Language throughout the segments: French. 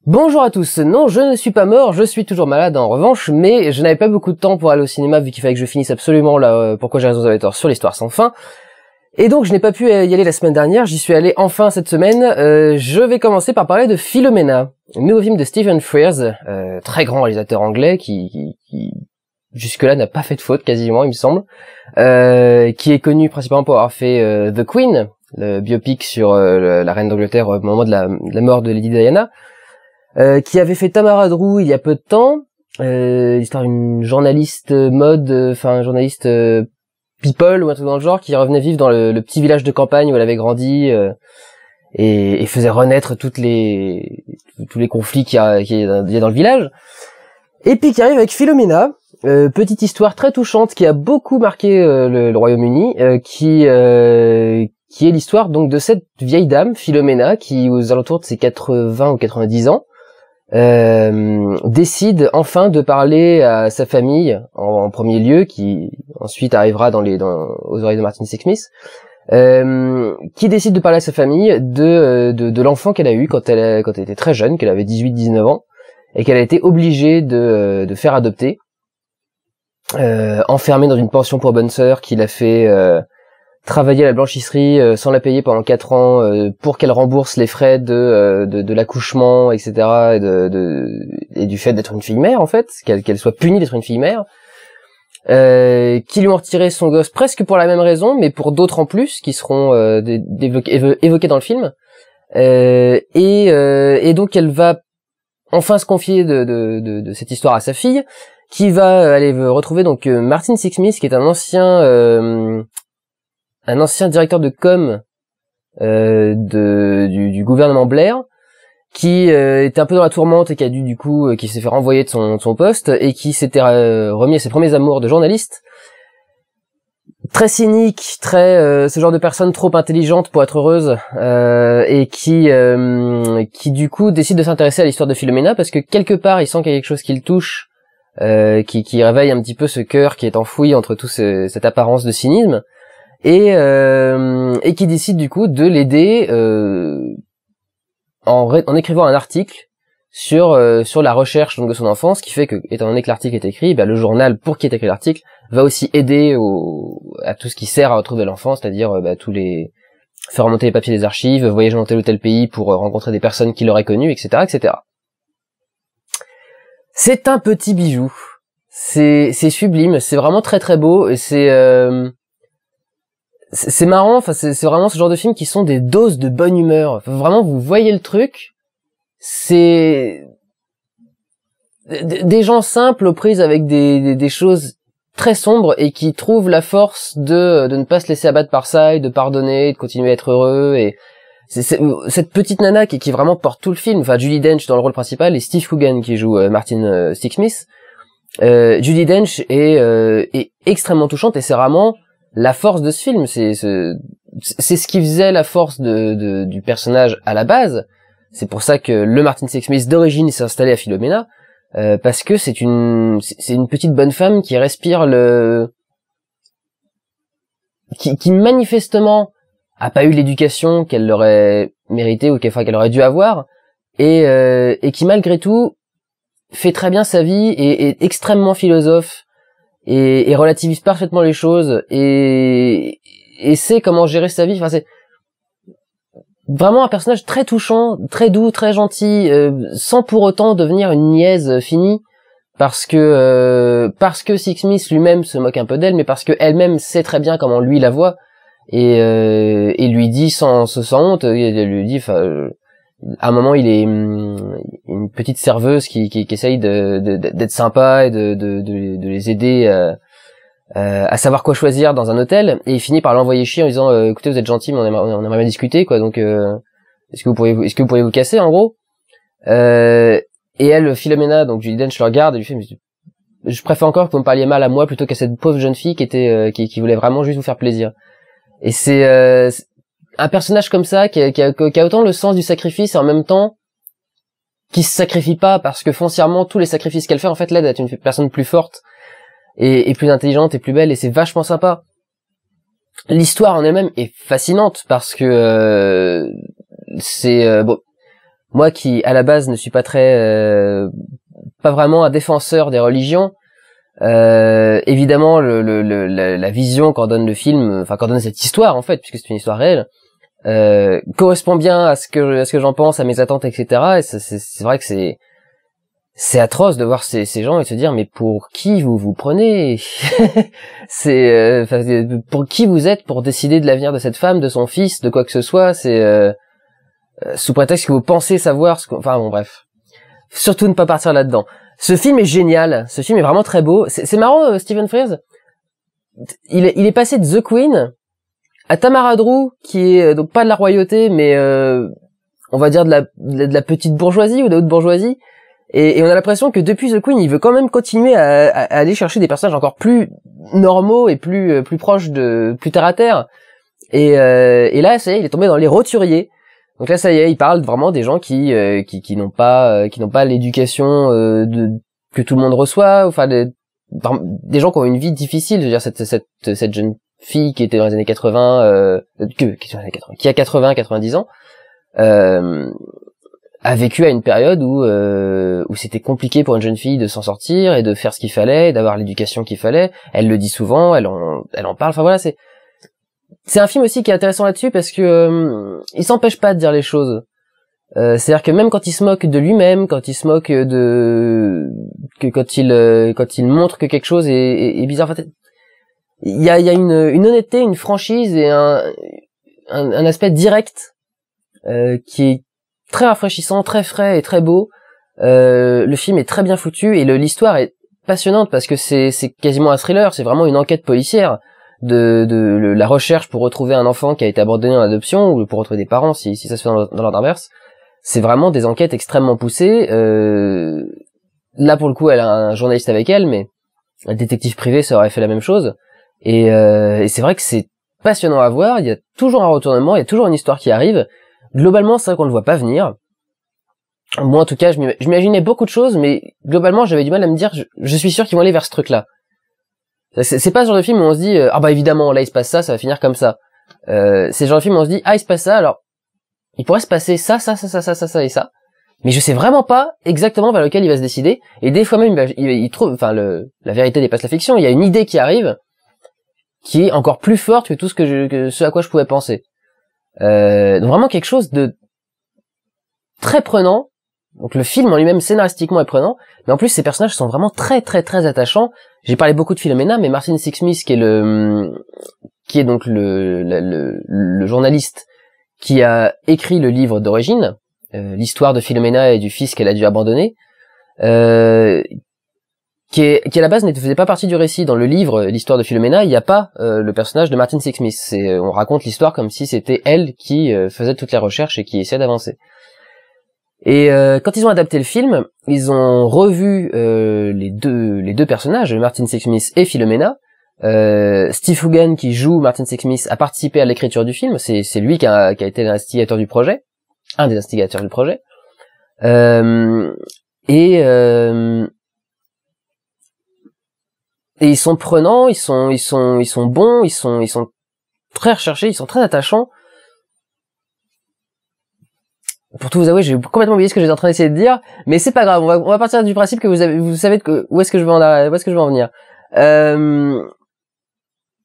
Bonjour à tous, non je ne suis pas mort, je suis toujours malade en revanche, mais je n'avais pas beaucoup de temps pour aller au cinéma vu qu'il fallait que je finisse absolument là Pourquoi j'ai raison d'avoir tort sur l'histoire sans fin. Et donc je n'ai pas pu y aller la semaine dernière, j'y suis allé enfin cette semaine. Je vais commencer par parler de Philomena, un nouveau film de Stephen Frears, très grand réalisateur anglais qui jusque-là n'a pas fait de faute quasiment il me semble, qui est connu principalement pour avoir fait The Queen, le biopic sur la reine d'Angleterre au moment de la mort de Lady Diana. Qui avait fait Tamara Drew il y a peu de temps, l'histoire d'une journaliste mode, journaliste people ou un truc dans le genre, qui revenait vivre dans le petit village de campagne où elle avait grandi et faisait renaître tous les conflits qu'il y a dans le village. Et puis qui arrive avec Philomena, petite histoire très touchante qui a beaucoup marqué le Royaume-Uni, qui est l'histoire donc de cette vieille dame Philomena qui aux alentours de ses 80 ou 90 ans décide enfin de parler à sa famille en premier lieu, qui ensuite arrivera aux oreilles de Martin Sixsmith, qui décide de parler à sa famille de l'enfant qu'elle a eu quand elle était très jeune, qu'elle avait 18-19 ans, et qu'elle a été obligée de faire adopter, enfermée dans une pension pour bonne sœur qui l'a fait travailler à la blanchisserie sans la payer pendant 4 ans pour qu'elle rembourse les frais de l'accouchement, etc. et du fait d'être une fille mère en fait, qu'elle soit punie d'être une fille mère, qui lui ont retiré son gosse presque pour la même raison, mais pour d'autres en plus qui seront évoqués dans le film. Et donc elle va enfin se confier de cette histoire à sa fille, qui va aller retrouver donc Martin Sixsmith, qui est un ancien directeur de com du gouvernement Blair, qui était un peu dans la tourmente et qui a dû qui s'est fait renvoyer de son poste et qui s'était remis à ses premiers amours de journaliste. Très cynique, ce genre de personne trop intelligente pour être heureuse, et qui du coup décide de s'intéresser à l'histoire de Philomena parce que quelque part il sent qu'il y a quelque chose qui le touche, qui réveille un petit peu ce cœur qui est enfoui entre cette apparence de cynisme. Et qui décide du coup de l'aider en écrivant un article sur la recherche donc de son enfance, ce qui fait que, étant donné que l'article est écrit, le journal pour qui est écrit l'article va aussi aider à tout ce qui sert à retrouver l'enfant, c'est-à-dire faire remonter les papiers des archives, voyager dans tel ou tel pays pour rencontrer des personnes qui l'auraient connu, etc., etc. C'est un petit bijou, c'est sublime, c'est vraiment très très beau, et c'est marrant, c'est vraiment ce genre de films qui sont des doses de bonne humeur. Vraiment, vous voyez le truc, c'est des gens simples aux prises avec des choses très sombres et qui trouvent la force de ne pas se laisser abattre par ça et de pardonner, de continuer à être heureux. Et c'est cette petite nana qui vraiment porte tout le film. Enfin, Judi Dench dans le rôle principal et Steve Coogan qui joue Martin Sixsmith. Judi Dench est extrêmement touchante et c'est vraiment la force de ce film, c'est ce qui faisait la force du personnage à la base. C'est pour ça que le Martin Sixsmith d'origine s'est installé à Philomena, parce que c'est une petite bonne femme qui respire qui manifestement a pas eu l'éducation qu'elle aurait mérité ou qu'elle aurait dû avoir, et qui malgré tout fait très bien sa vie et est extrêmement philosophe. Et relativise parfaitement les choses et sait comment gérer sa vie. Enfin, c'est vraiment un personnage très touchant, très doux, très gentil, sans pour autant devenir une niaise finie, parce que Sixsmith lui-même se moque un peu d'elle, mais parce que elle-même sait très bien comment lui la voit et lui dit sans honte, elle lui dit, à un moment, il est une petite serveuse qui essaye d'être sympa et de les aider à savoir quoi choisir dans un hôtel, et il finit par l'envoyer chier en disant écoutez, vous êtes gentil mais on aimerait bien discuter quoi, donc est-ce que vous pourriez vous casser en gros. Et elle, Philomena, donc Judi Dench le regarde et lui fait je préfère encore que vous me parliez mal à moi plutôt qu'à cette pauvre jeune fille qui voulait vraiment juste vous faire plaisir. Et c'est un personnage comme ça qui a autant le sens du sacrifice et en même temps qui se sacrifie pas, parce que foncièrement tous les sacrifices qu'elle fait en fait l'aident à être une personne plus forte et plus intelligente et plus belle, et c'est vachement sympa. L'histoire en elle-même est fascinante parce que bon, moi qui à la base ne suis pas pas vraiment un défenseur des religions, évidemment la vision qu'en donne le film, enfin qu'en donne cette histoire en fait, puisque c'est une histoire réelle, correspond bien à ce que j'en pense, à mes attentes, etc. Et c'est vrai que c'est atroce de voir ces gens et de se dire mais pour qui vous prenez c'est pour qui vous êtes pour décider de l'avenir de cette femme, de son fils, de quoi que ce soit. C'est sous prétexte que vous pensez savoir enfin bon bref, surtout ne pas partir là-dedans. Ce film est génial, ce film est vraiment très beau. C'est marrant, Stephen Frears, il est passé de The Queen à Tamara Drew, qui est donc pas de la royauté mais on va dire de la petite bourgeoisie ou de la haute bourgeoisie. Et on a l'impression que depuis The Queen, il veut quand même continuer à aller chercher des personnages encore plus normaux et plus proches plus terre à terre. Et là, ça y est, il est tombé dans les roturiers. Donc là, ça y est, il parle vraiment des gens qui n'ont pas l'éducation que tout le monde reçoit, enfin des gens qui ont une vie difficile. Je veux dire cette jeune fille qui était dans les années 80, qui a 90 ans. A vécu à une période où c'était compliqué pour une jeune fille de s'en sortir et de faire ce qu'il fallait, d'avoir l'éducation qu'il fallait. Elle le dit souvent, elle en parle. Enfin voilà, c'est un film aussi qui est intéressant là-dessus parce que il s'empêche pas de dire les choses. C'est-à-dire que même quand il se moque de lui-même, quand il se moque quand il montre que quelque chose est bizarre, en fait, il y a une honnêteté, une franchise et un aspect direct qui est très rafraîchissant, très frais et très beau. Le film est très bien foutu et l'histoire est passionnante parce que c'est quasiment un thriller, c'est vraiment une enquête policière de la recherche pour retrouver un enfant qui a été abandonné en adoption ou pour retrouver des parents si ça se fait dans l'ordre inverse. C'est vraiment des enquêtes extrêmement poussées. Là pour le coup, elle a un journaliste avec elle, mais un détective privé ça aurait fait la même chose. Et c'est vrai que c'est passionnant à voir. Il y a toujours un retournement, il y a toujours une histoire qui arrive. Globalement, c'est vrai qu'on le voit pas venir. Moi, en tout cas, je m'imaginais beaucoup de choses, mais globalement, j'avais du mal à me dire, je suis sûr qu'ils vont aller vers ce truc-là. C'est pas ce genre de film où on se dit, ah bah évidemment, là il se passe ça va finir comme ça. C'est le genre de film où on se dit, ah il se passe ça, alors il pourrait se passer ça et ça. Mais je sais vraiment pas exactement vers lequel il va se décider. Et des fois même, il trouve, enfin la vérité dépasse la fiction. Il y a une idée qui arrive, qui est encore plus forte que tout ce à quoi je pouvais penser. Donc vraiment quelque chose de très prenant. Donc le film en lui-même scénaristiquement est prenant, mais en plus ces personnages sont vraiment très très très attachants. J'ai parlé beaucoup de Philomena, mais Martin Sixsmith qui est donc le journaliste qui a écrit le livre d'origine, l'histoire de Philomena et du fils qu'elle a dû abandonner, qui à la base ne faisait pas partie du récit. Dans le livre, l'histoire de Philomena, il n'y a pas le personnage de Martin Sixsmith. On raconte l'histoire comme si c'était elle qui faisait toutes les recherches et qui essayait d'avancer. Et quand ils ont adapté le film, ils ont revu les deux personnages, Martin Sixsmith et Philomena. Steve Coogan, qui joue Martin Sixsmith, a participé à l'écriture du film. C'est lui qui a été l'instigateur du projet, un des instigateurs du projet. Et ils sont prenants, ils sont bons, ils sont très recherchés, ils sont très attachants. Pour tout vous avouer, j'ai complètement oublié ce que j'étais en train d'essayer de dire, mais c'est pas grave. On va partir du principe que vous savez où est-ce que je veux en venir.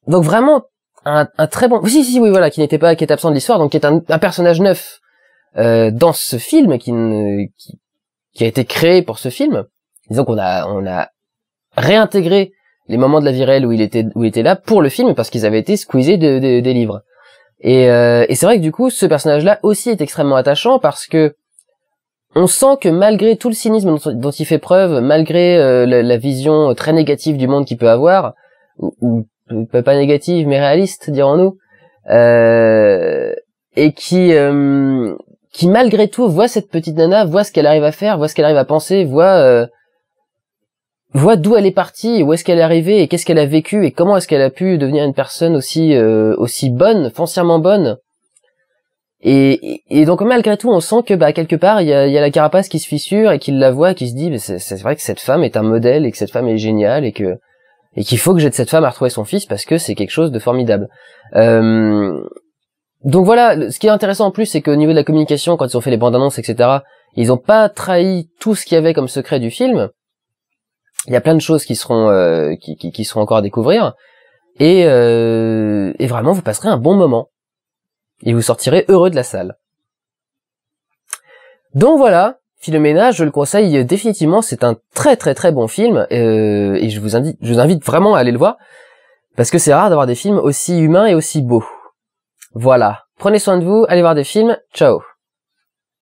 Donc vraiment un très bon. Oui, voilà, qui est absent de l'histoire, donc qui est un personnage neuf dans ce film qui a été créé pour ce film. Disons qu'on a réintégré les moments de la vie réelle où il était là pour le film parce qu'ils avaient été squeezés des livres. Et c'est vrai que du coup, ce personnage-là aussi est extrêmement attachant parce que on sent que malgré tout le cynisme dont il fait preuve, malgré la vision très négative du monde qu'il peut avoir, ou pas négative mais réaliste, dirons-nous, et qui malgré tout voit cette petite nana, voit ce qu'elle arrive à faire, voit ce qu'elle arrive à penser, voit d'où elle est partie, où est-ce qu'elle est arrivée, et qu'est-ce qu'elle a vécu, et comment est-ce qu'elle a pu devenir une personne aussi bonne, foncièrement bonne. Et donc malgré tout, on sent que quelque part il y a la carapace qui se fissure et qu'il la voit, et qui se dit c'est vrai que cette femme est un modèle et que cette femme est géniale et qu'il faut que j'aide cette femme à retrouver son fils parce que c'est quelque chose de formidable. Donc voilà, ce qui est intéressant en plus, c'est qu'au niveau de la communication, quand ils ont fait les bandes annonces, etc., Ils ont pas trahi tout ce qu'il y avait comme secret du film. Il y a plein de choses qui seront qui seront encore à découvrir. Et vraiment, vous passerez un bon moment. Et vous sortirez heureux de la salle. Donc voilà, Philomena, je le conseille définitivement, c'est un très très très bon film, et je vous invite vraiment à aller le voir, parce que c'est rare d'avoir des films aussi humains et aussi beaux. Voilà, prenez soin de vous, allez voir des films, ciao.